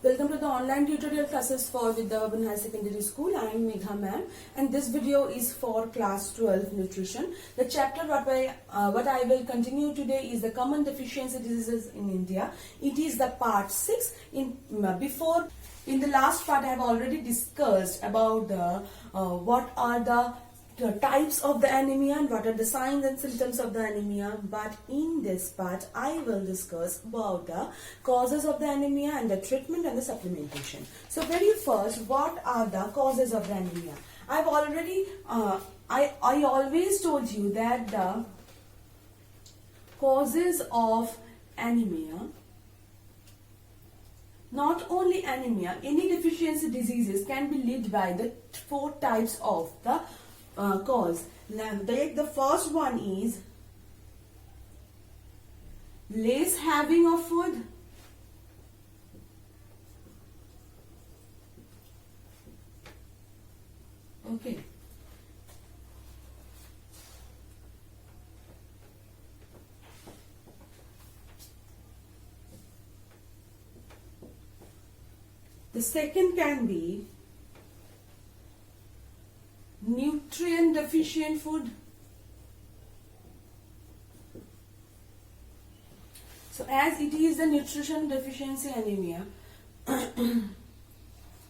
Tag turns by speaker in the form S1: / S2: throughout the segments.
S1: Welcome to the online tutorial classes for Vidya Urban High Secondary School. I am Megha ma'am, and this video is for class 12 nutrition. The chapter what I will continue today is the common deficiency diseases in India. It is the part 6. In the last part I have already discussed about the what are the types of the anemia and what are the signs and symptoms of the anemia, but in this part I will discuss about the causes of the anemia and the treatment and the supplementation. So very first, what are the causes of the anemia? I've already I always told you that the causes of anemia, not only anemia, any deficiency diseases can be led by the 4 types of the cause. The first one is less having of food, okay. The second can be nutrient deficient food. So as it is the nutrition deficiency anemia,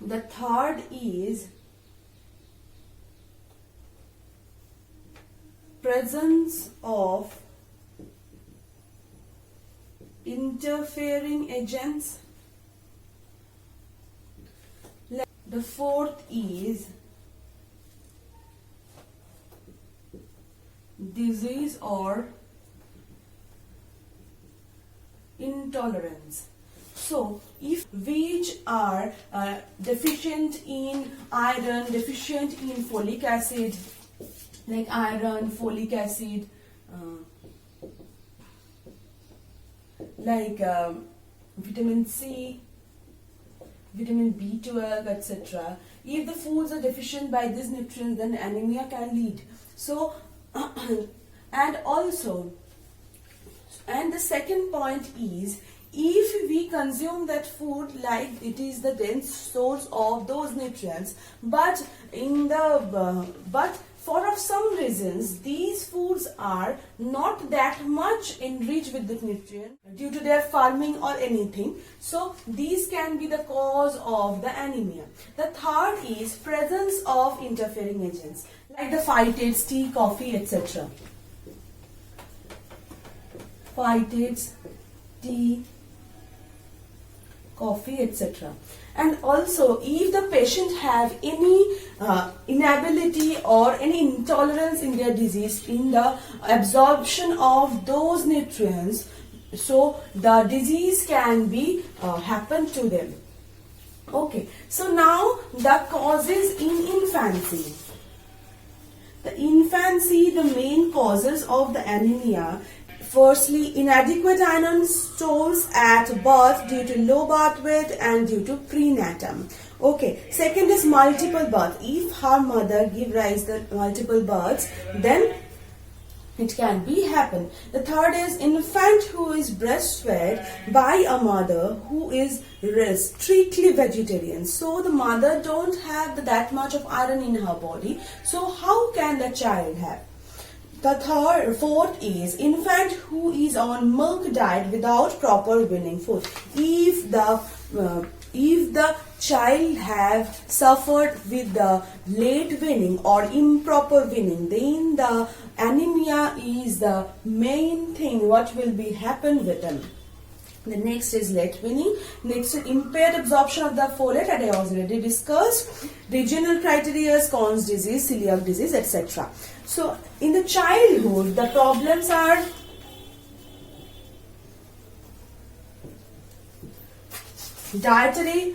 S1: the third is presence of interfering agents. The fourth is disease or intolerance. So if which are deficient in iron, deficient in folic acid, like iron, folic acid, like vitamin C, vitamin B12, etc. If the foods are deficient by these nutrients, then anemia can lead. So and the second point is, if we consume that food like it is the dense source of those nutrients, but for some reasons these foods are not that much enriched with the nutrient due to their farming or anything, so these can be the cause of the anemia. The third is presence of interfering agents like the phytates, tea, coffee, etc. Phytates, tea, coffee, etc. And also, if the patient have any inability or any intolerance in their disease in the absorption of those nutrients, so the disease can be happen to them. Okay, so now the causes in infancy. The infancy, the main causes of the anemia. Firstly, inadequate iron stores at birth due to low birth weight and due to prenatal. Okay. Second is multiple birth. If her mother give rise to multiple births, then it can be happen. The third is infant who is breastfed by a mother who is strictly vegetarian. So the mother don't have that much of iron in her body. So how can the child have? The fourth is infant who is on milk diet without proper weaning food. If the child have suffered with the late weaning or improper weaning, then the anemia is the main thing what will be happen with them. The next is late weaning. Next is impaired absorption of the folate, that I already discussed. Regional criteria, Conn's disease, celiac disease, etc. So in the childhood, the problems are dietary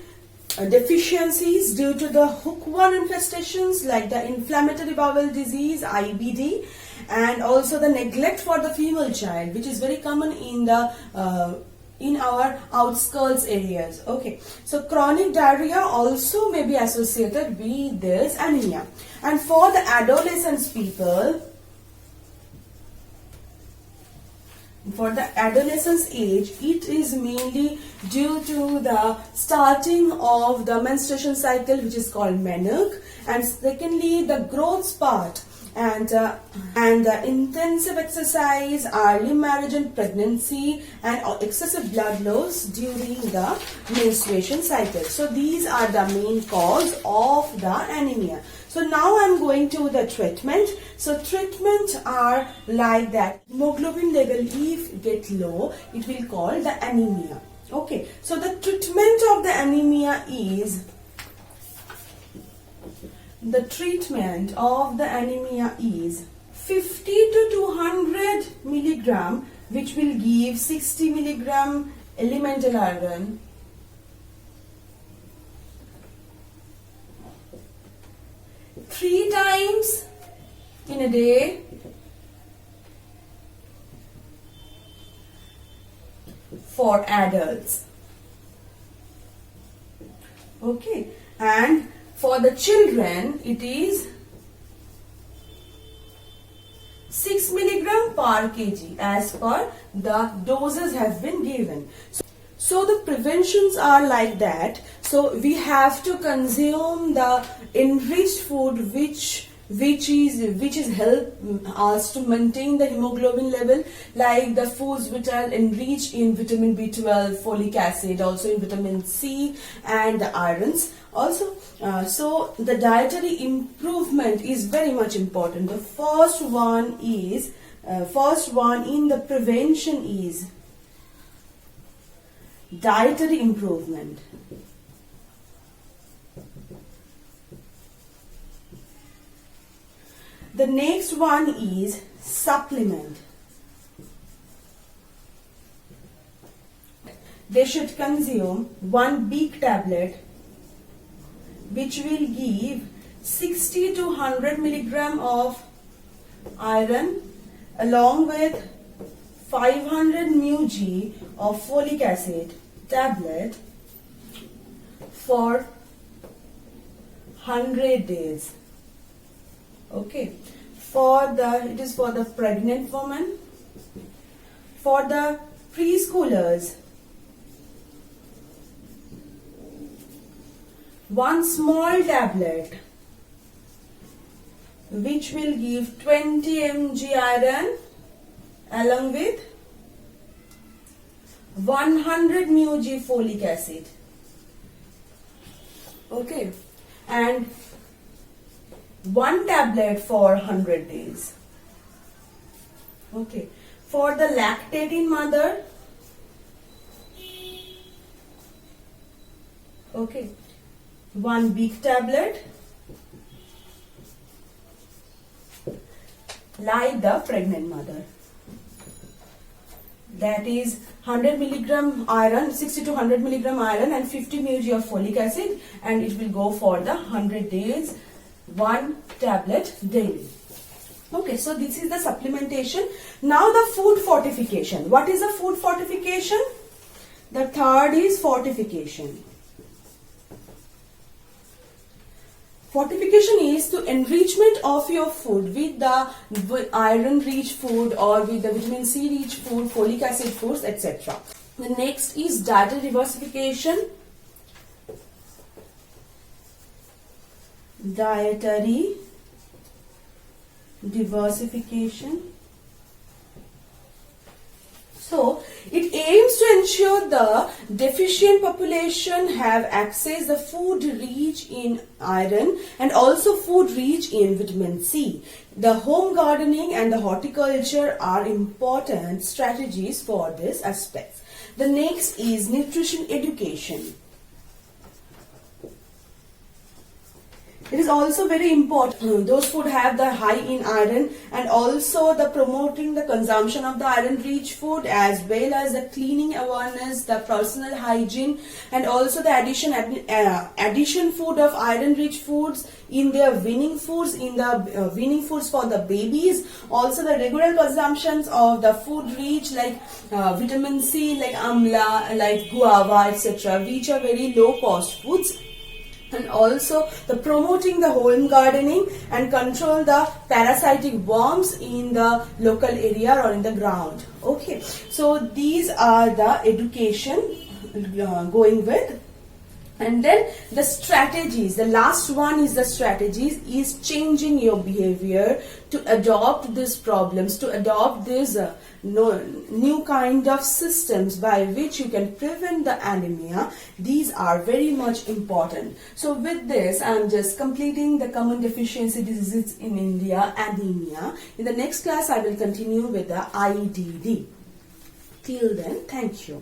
S1: deficiencies due to the hookworm infestations like the inflammatory bowel disease, IBD, and also the neglect for the female child, which is very common in our outskirts areas. Okay, so chronic diarrhea also may be associated with this anemia. And for the adolescent people, for the adolescence age, it is mainly due to the starting of the menstruation cycle, which is called menarche, and secondly the growth spurt, and the intensive exercise, early marriage and pregnancy, and excessive blood loss during the menstruation cycle. So these are the main cause of the anemia. So now I'm going to the treatment. So treatment are like that. Hemoglobin level if get low, it will call the anemia. Okay. So the treatment of the anemia is 50 to 200 milligram, which will give 60 milligram elemental iron, 3 times in a day, for adults. Okay, and for the children it is 6 milligram per kg as per the doses have been given. So the preventions are like that. So we have to consume the enriched food which is help us to maintain the hemoglobin level, like the foods which are enriched in vitamin B12, folic acid, also in vitamin C and the irons. Also, so the dietary improvement is very much important. The first one in the prevention is dietary improvement. The next one is supplement. They should consume 1 big tablet which will give 60 to 100 milligram of iron along with 500 μg of folic acid tablet for 100 days. Okay, it is for the pregnant woman. For the preschoolers, 1 small tablet which will give 20 mg iron along with 100 μg folic acid. Okay, and 1 tablet for 100 days. Okay, for the lactating mother, okay, 1 big tablet like the pregnant mother. That is 100 milligram iron, 60 to 100 milligram iron and 50 mg of folic acid, and it will go for the 100 days, 1 tablet daily. Okay, so this is the supplementation. Now the food fortification. What is the food fortification? The third is fortification. Fortification is the enrichment of your food with the iron rich food or with the vitamin C rich food, folic acid foods, etc. The next is dietary diversification. Dietary diversification. So, it aims to ensure the deficient population have access the food rich in iron and also food rich in vitamin C. The home gardening and the horticulture are important strategies for this aspect. The next is nutrition education. It is also very important. Those food have the high in iron, and also the promoting the consumption of the iron rich food, as well as the cleaning awareness, the personal hygiene, and also the addition food of iron rich foods in their weaning foods, weaning foods for the babies. Also the regular consumptions of the food rich like vitamin C, like amla, like guava, etc., which are very low cost foods. and also the promoting the home gardening and control the parasitic worms in the local area or in the ground. Okay, so these are the education going with. And then the strategies, the last one is the strategies, is changing your behavior to adopt these problems, to adopt these new kind of systems by which you can prevent the anemia. These are very much important. So with this, I am just completing the common deficiency diseases in India, anemia. In the next class, I will continue with the IDD. Till then, thank you.